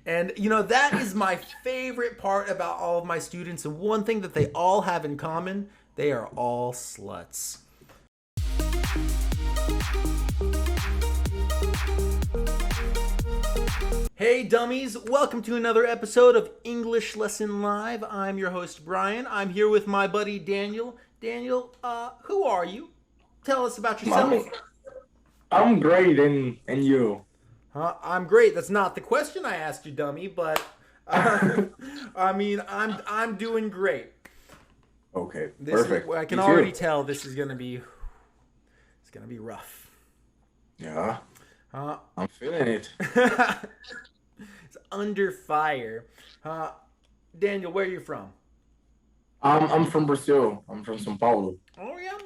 And, that is my favorite part about all of my students. And one thing that they all have in common, they are all sluts. Hey dummies, welcome to another episode of English Lesson Live. I'm your host Brian. I'm here with my buddy Daniel. Daniel, who are you? Tell us about yourself. I'm great, and you? I'm great. That's not the question I asked you, dummy, but I'm doing great. Okay, This perfect. I can Me already too. tell this is gonna be rough. Yeah, Uh, I'm feeling it. it's under fire. Uh, Daniel, where are you from? I'm from Brazil. I'm from São Paulo. Oh yeah.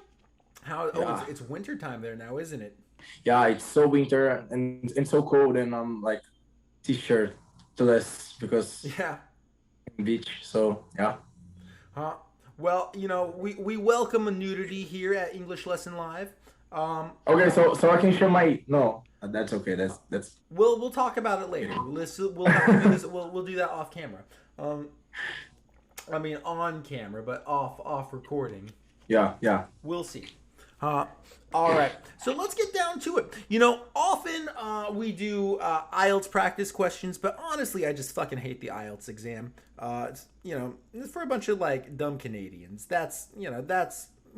How? Oh, Yeah, it's winter time there now, isn't it? yeah. It's so winter and so cold, and I'm like t-shirt to less because Yeah. beach. So yeah. Huh? Well, we welcome a nudity here at English Lesson Live. Um, Okay, so I can show my no. That's okay. That's we'll talk about it later. We'll have to do this. We'll do that off camera. Um, on camera, but off recording. yeah. We'll see. Uh, all right. So let's get down to it. Often we do IELTS practice questions, but honestly, I just fucking hate the IELTS exam. It's for a bunch of like dumb Canadians. That's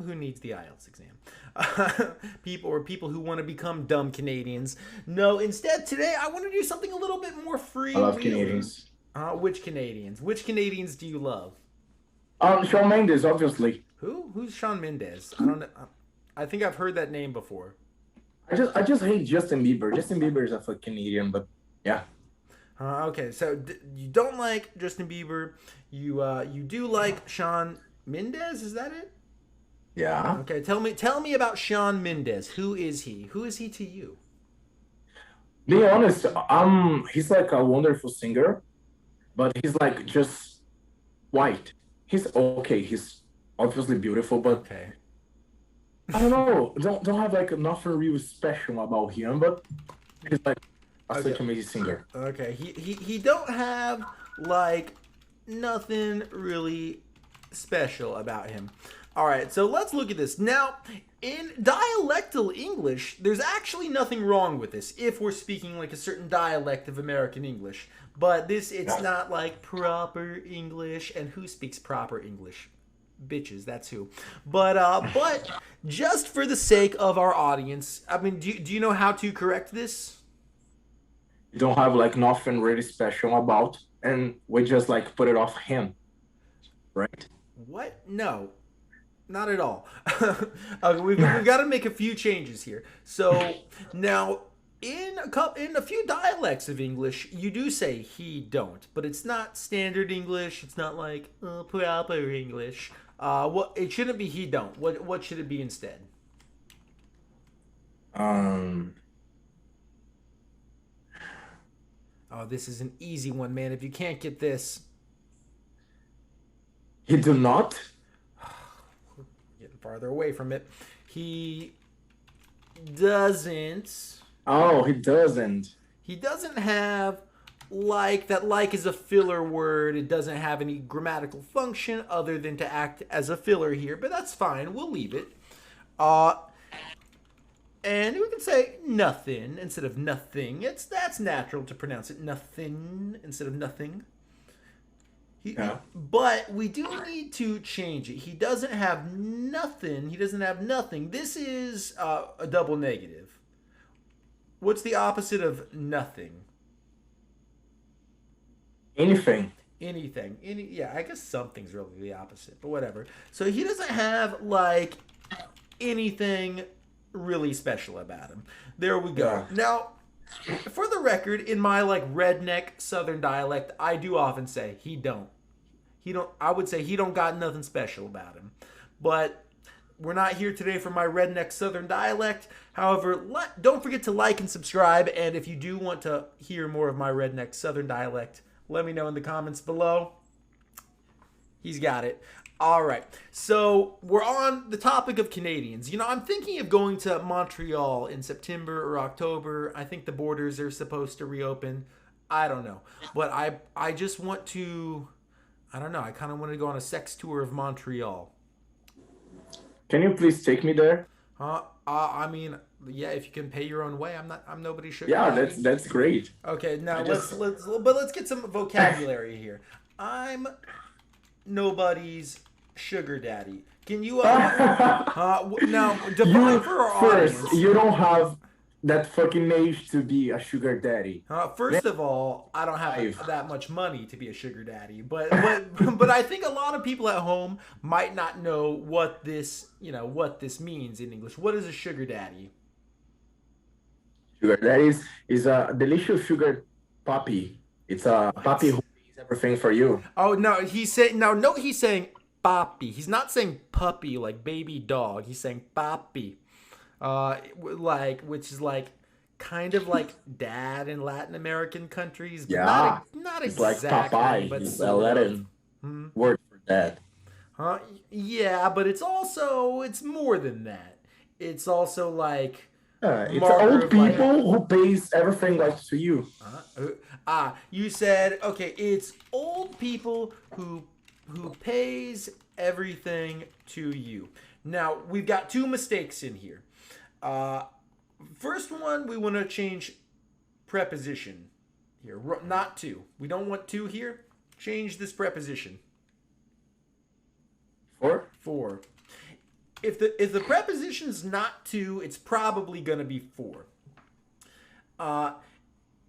who needs the IELTS exam. People who want to become dumb Canadians. No, instead today I want to do something a little bit more I love freewheeling. Canadians. Which Canadians? Which Canadians do you love? Shawn Mendes, obviously. Who? Who's Sean Mendez? I don't know. I think I've heard that name before. I just hate Justin Bieber. Justin Bieber is a fuck Canadian, but yeah. Okay, so you don't like Justin Bieber. You do like Sean Mendez. Is that it? Yeah. Okay, tell me about Sean Mendez. Who is he? Who is he to you? Being honest, he's like a wonderful singer, but he's like just white. He's okay. He's obviously beautiful, but Okay. I don't know. Don't have like nothing real special about him, but he's like Okay. such an amazing singer. Okay. He don't have like nothing really special about him. All right, so let's look at this. Now, in dialectal English, there's actually nothing wrong with this if we're speaking like a certain dialect of American English. But it's not like proper English. And who speaks proper English? Bitches, that's who. But just for the sake of our audience, do you know how to correct this? You don't have like nothing really special about, and we just like put it off him, right? What? No. Not at all. We've got to make a few changes here. So now, in a few dialects of English, you do say he don't, but it's not standard English. It's not like proper English. What it shouldn't be he don't. What should it be instead? Um, Oh, this is an easy one, man. If you can't get this, he do not. getting farther away from it. He doesn't. Oh, he doesn't. He doesn't have like that. Like is a filler word. It doesn't have any grammatical function other than to act as a filler here, but that's fine. We'll leave it. Uh, and we can say nothing instead of nothing. That's natural to pronounce it nothing instead of nothing. Yeah. But we do need to change it. He doesn't have nothing. He doesn't have nothing. This is a double negative. What's the opposite of nothing? Anything. Anything. Yeah, I guess something's really the opposite, but whatever. So he doesn't have like anything really special about him. There we go. Yeah. Now, for the record, in my like redneck southern dialect, I do often say he don't. I would say he don't got nothing special about him. But we're not here today for my redneck southern dialect. However, don't forget to like and subscribe. And if you do want to hear more of my redneck southern dialect, let me know in the comments below. He's got it. All right. So we're on the topic of Canadians. I'm thinking of going to Montreal in September or October. I think the borders are supposed to reopen. I don't know, but I just want to. I don't know. I kind of want to go on a sex tour of Montreal. Can you please take me there? I mean, yeah, if you can pay your own way, I'm nobody's sugar Yeah, daddy. that's great. Okay, now I just let's get some vocabulary here. I'm nobody's sugar daddy. Can you now define you for our first, audience? you don't have that fucking age to be a sugar daddy. Man, First of all, I don't have I've that much money to be a sugar daddy, but I think a lot of people at home might not know what this means in English. What is a sugar daddy? sugar daddy is a delicious sugar puppy. It's a puppy What? who pays everything for you. Oh no, he's saying now. No, he's saying papi. He's not saying puppy like baby dog. He's saying papi, like which is like kind of like dad in Latin American countries, but Yeah, not it's like exactly, Popeye. but It's a sort of. Latin word for that. Huh? Yeah, but it's more than that. It's also like It's marker old of like people who pays everything like to you. you said okay. It's old people who pays everything to you. Now we've got two mistakes in here. Uh, First one, we want to change preposition here, not to. We don't want to here. Change this preposition For for. If the preposition's not to, it's probably gonna be for. Uh,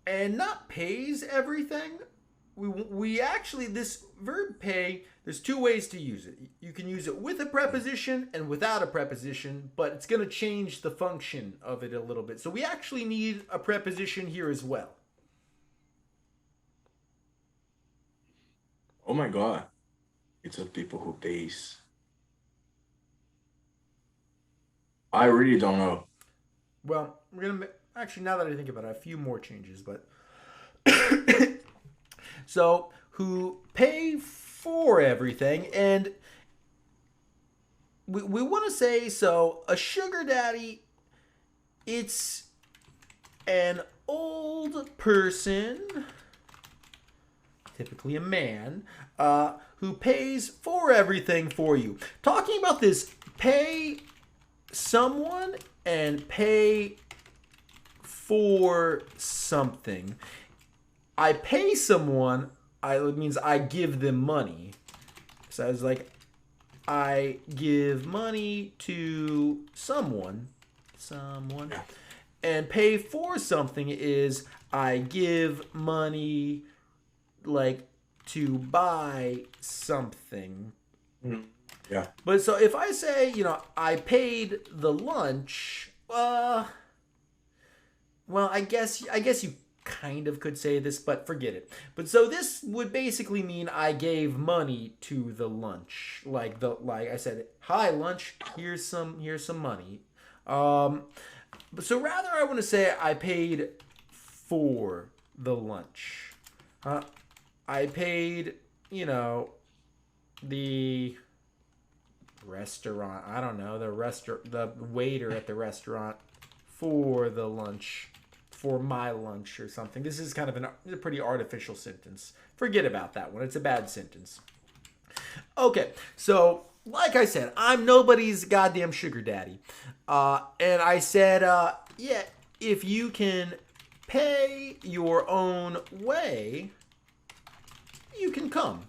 and not pays everything. We actually this verb pay. There's two ways to use it. You can use it with a preposition and without a preposition, but it's gonna change the function of it a little bit. So we actually need a preposition here as well. oh my god, it's a people who pays. I really don't know. Well, we're gonna actually now that I think about it, a few more changes, but so who pay for everything, and we want to say so a sugar daddy, it's an old person, typically a man, who pays for everything for you. Talking about this pay someone and pay for something. I pay someone, it means I give them money. So I was like, I give money to someone, and pay for something is I give money like to buy something. Mm. Yeah. But so if I say, I paid the lunch, well, I guess you kind of could say this, but forget it. But so this would basically mean I gave money to the lunch. Like I said, "Hi lunch, here's some money." But so rather I want to say I paid for the lunch. I paid, the restaurant. I don't know, the waiter at the restaurant for the lunch, for my lunch or something. This is kind of a pretty artificial sentence. Forget about that one. It's a bad sentence. Okay, so like I said, I'm nobody's goddamn sugar daddy. And I said, yeah, if you can pay your own way, you can come.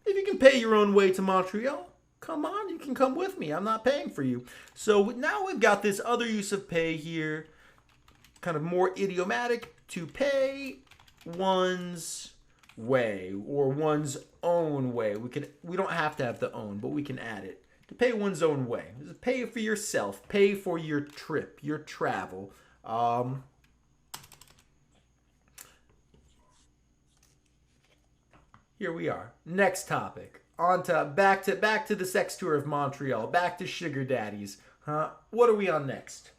If you can pay your own way to Montreal, come on, you can come with me. I'm not paying for you. So now we've got this other use of pay here, kind of more idiomatic, to pay one's way or one's own way. We don't have to have the own, but we can add it. To pay one's own way. Pay for yourself. Pay for your trip, your travel. Here we are. Next topic. On to back to the sex tour of Montreal. Back to sugar daddies. What are we on next?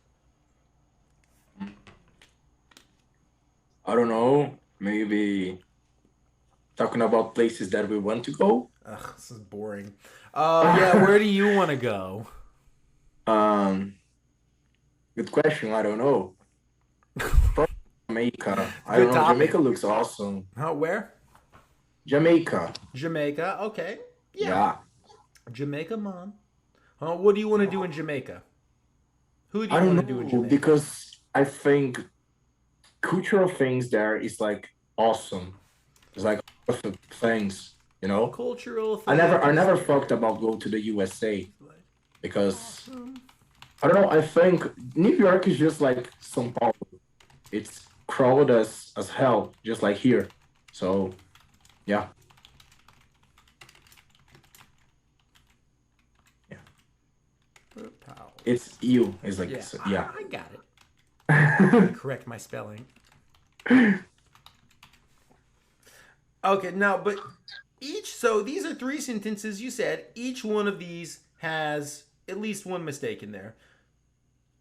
I don't know. Maybe talking about places that we want to go. Ugh, this is boring. Yeah, where do you want to go? Um, Good question. I don't know. Probably Jamaica. I Good don't know. topic. Jamaica looks awesome. Where? Jamaica. Jamaica. Okay. Yeah. Yeah. Jamaica, mom. What do you want to do in Jamaica? Who do I you don't want to do in know Jamaica? because I think cultural things there is like awesome. It's like awesome things, you know? Cultural I things. never thought about go to the USA Like, because awesome. I don't know, I think New York is just like São Paulo. It's crowded as hell, just like here. So yeah. Yeah. Pow. It's you. It's like Yeah, so, I, yeah. I got it. Let me correct my spelling. Okay, now, but so these are three sentences you said. Each one of these has at least one mistake in there.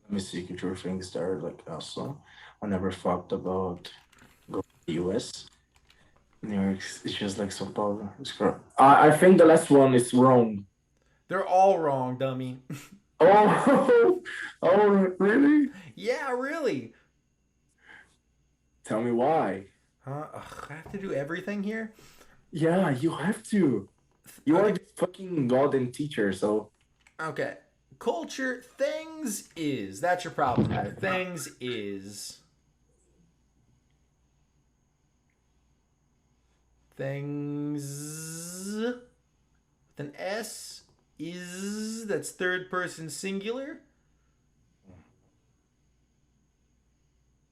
Let me see cultural things that are like awesome. I never thought about go to the US. New York is just like São Paulo. I think the last one is wrong. They're all wrong, dummy. Oh, oh, really? Yeah, really. Tell me why. Huh? Ugh, I have to do everything here? Yeah, you have to. You are Okay. the fucking golden teacher, so Okay. Culture, things is. That's your problem there. Things is. Things. With an S. Is. That's third person singular.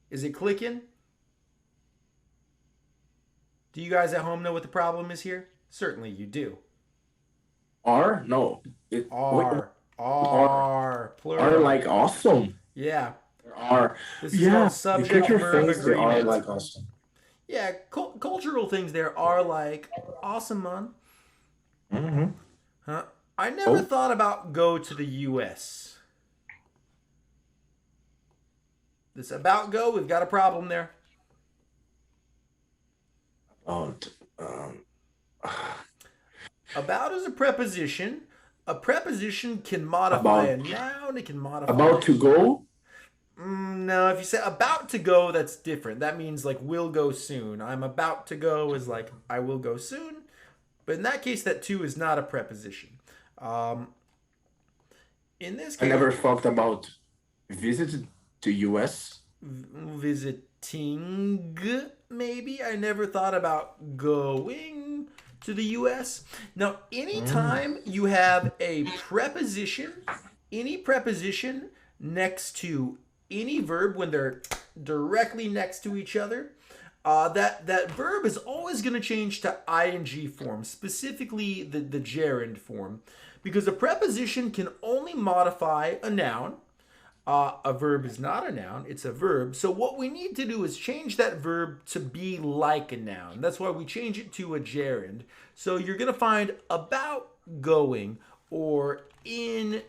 Is it clicking? Do you guys at home know what the problem is here? Certainly you do. R? No. Wait, R. R. R. R Plural. like awesome. Yeah. R. This is called Yeah, the subject culture verb things they are agreement. like awesome. Yeah, cultural things there are like awesome, man. Mm-hmm. Huh? I never Oh, thought about go to the U.S. This about go, we've got a problem there. about About is a preposition. A preposition can modify a about noun. It can about modify. to go. No, if you say about to go, that's different. That means like will go soon. I'm about to go is like I will go soon. But in that case, that too is not a preposition. Um, in this I case, never thought about visit to US. visiting, maybe. I never thought about going to the US. Now, Mm. anytime you have a preposition, any preposition next to any verb when they're directly next to each other, that verb is always going to change to ing form, specifically the gerund form, because a preposition can only modify a noun. A verb is not a noun, it's a verb. So what we need to do is change that verb to be like a noun. That's why we change it to a gerund. So you're going to find about going or in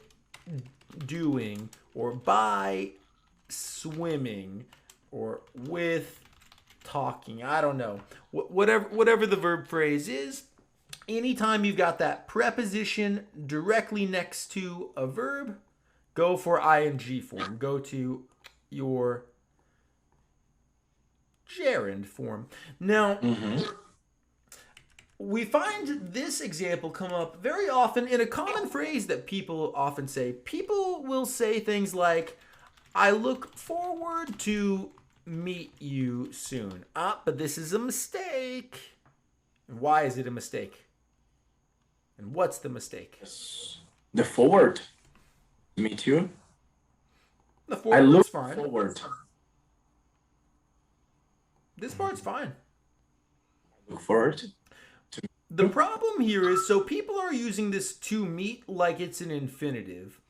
doing or by swimming or with talking. I don't know. Whatever the verb phrase is, anytime you've got that preposition directly next to a verb, go for ing form. Go to your gerund form. Now, Mm-hmm. we find this example come up very often in a common phrase that people often say. People will say things like, I look forward to meet you soon. But this is a mistake. And why is it a mistake? And what's the mistake? The forward. Me too. The I look forward's fine. forward. This part's fine. Look forward. The problem here is so people are using this to meet like it's an infinitive.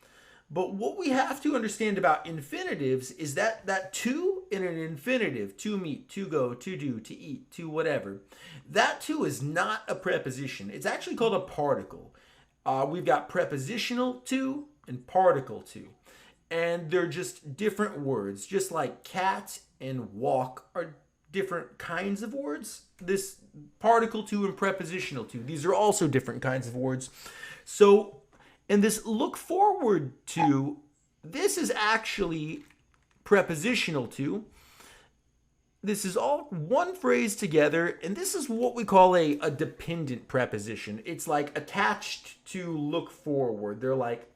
But what we have to understand about infinitives is that to in an infinitive, to meet, to go, to do, to eat, to whatever, that to is not a preposition. It's actually called a particle. We've got prepositional to and particle to. And they're just different words, just like cat and walk are different kinds of words. This particle to and prepositional to, these are also different kinds of words. So, and this look forward to, this is actually prepositional to. This is all one phrase together, and this is what we call a dependent preposition. It's like attached to look forward. They're like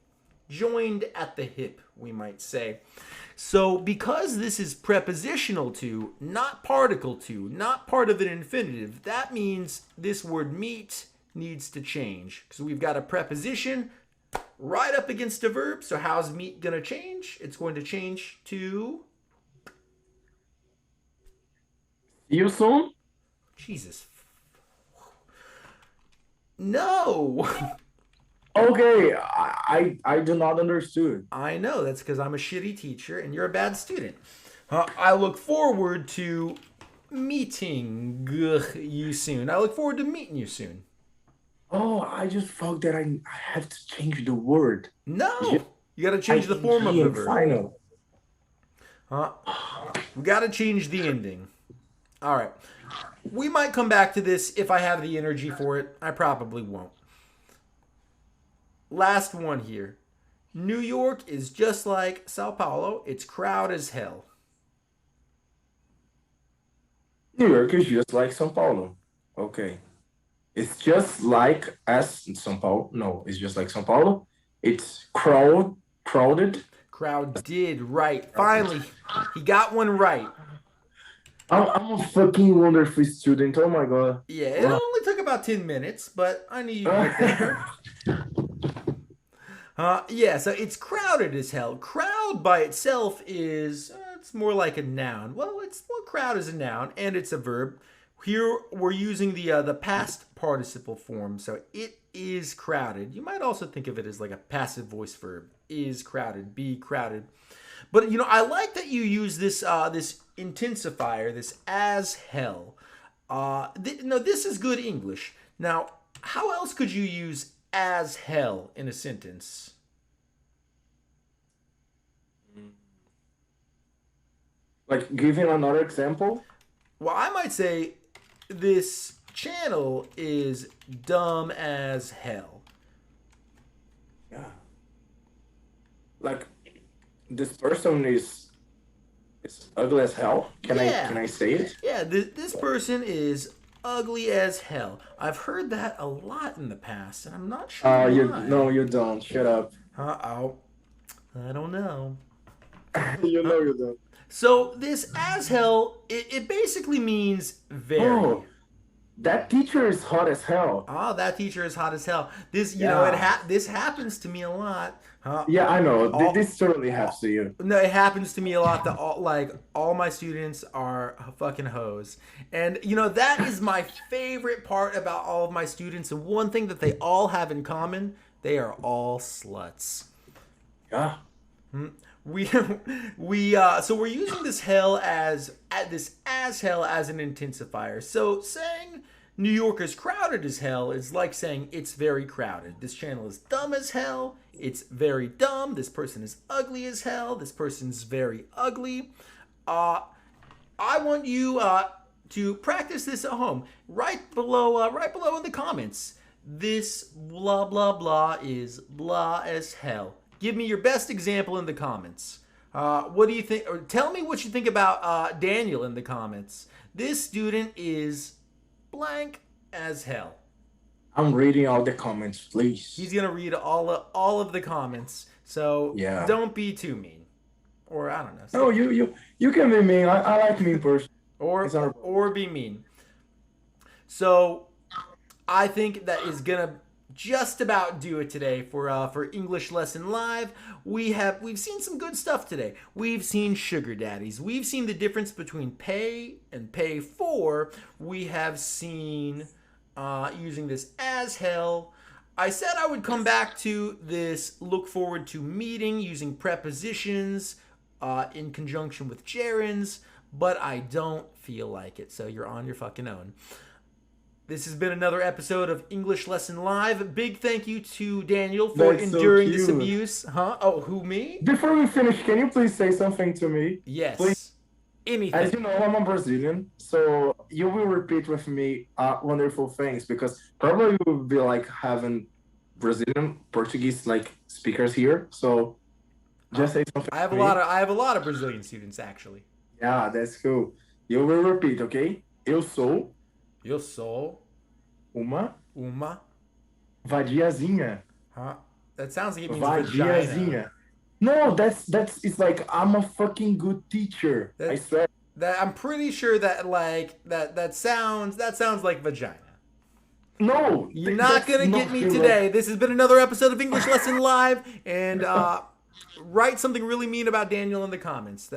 joined at the hip, we might say. So, because this is prepositional to, not particle to, not part of an infinitive, that means this word meet needs to change. So, we've got a preposition right up against a verb. So, how's meet going to change? It's going to change to. See you soon? Jesus. No. Okay, I do not understood. I know. That's because I'm a shitty teacher and you're a bad student. I look forward to meeting you soon. I look forward to meeting you soon. Oh, I just thought that I have to change the word. No. You got to I change the can form of be the in verb. final. We got to change the ending. All right. We might come back to this if I have the energy for it. I probably won't. Last one here. New York is just like Sao Paulo. It's crowded as hell. New York is just like São Paulo. Okay. It's just like as São Paulo. No, it's just like São Paulo. It's crowded. Crowd did right. Finally, he got one right. I'm a fucking wonderful student. Oh my god. Yeah, it Wow. only took about 10 minutes, but I knew you'd get there. Yeah, so it's crowded as hell. Crowd by itself is, it's more like a noun. Crowd is a noun, and it's a verb. Here we're using the past participle form, so it is crowded. You might also think of it as like a passive voice verb. Is crowded, be crowded. But I like that you use this intensifier, this as hell. No, this is good English. Now, how else could you use as hell in a sentence? Like giving another example. Well, I might say this channel is dumb as hell. Yeah. Like this person is ugly as hell. Can I say it? Yeah, this person is ugly as hell. I've heard that a lot in the past, and I'm not sure You why. no, you don't. Shut up. Uh-oh. I don't know. You know you don't. So this as hell, it basically means very. Oh, that teacher is hot as hell. Oh, that teacher is hot as hell. This, Yeah. this happens to me a lot. Yeah, I know. All, This totally happens to you. no, it happens to me a lot that all my students are fucking hoes. And that is my favorite part about all of my students. And one thing that they all have in common, they are all sluts. Yeah. We so we're using this hell as hell as an intensifier. So saying New York is crowded as hell is like saying it's very crowded. This channel is dumb as hell. It's very dumb. This person is ugly as hell. This person's very ugly. I want you to practice this at home. Right below in the comments. This blah blah blah is blah as hell. Give me your best example in the comments. What do you think? Or tell me what you think about Daniel in the comments. This student is blank as hell. I'm reading all the comments, please. He's gonna read all of the comments. So Yeah. don't be too mean, or I don't know. No, you can be mean. I like mean person. It's not- or be mean. So I think that is gonna just about do it today for English Lesson Live. We've seen some good stuff today. We've seen sugar daddies. We've seen the difference between pay and pay for. We have seen using this as hell. I said I would come back to this look forward to meeting using prepositions in conjunction with gerunds, but I don't feel like it. So you're on your fucking own. This has been another episode of English Lesson Live. Big thank you to Daniel for That's so enduring this cute. abuse. Huh? Oh, who, me? Before we finish, can you please say something to me? Yes. Please. Anything. As you know, I'm a Brazilian, so you will repeat with me wonderful things because probably we will be like having Brazilian Portuguese like speakers here. So just say something. I have to a me. lot of Brazilian students actually. Yeah, that's cool. Eu will repeat, ok? Eu sou Eu sou uma uma. vadiazinha. Huh? That sounds like it means vagina. Vadiazinha. No, that's it's like I'm a fucking good teacher. I That swear. that I'm pretty sure that like that sounds like vagina. No, You're not that's gonna get not me correct. today. This has been another episode of English Lesson Live, and write something really mean about Daniel in the comments. That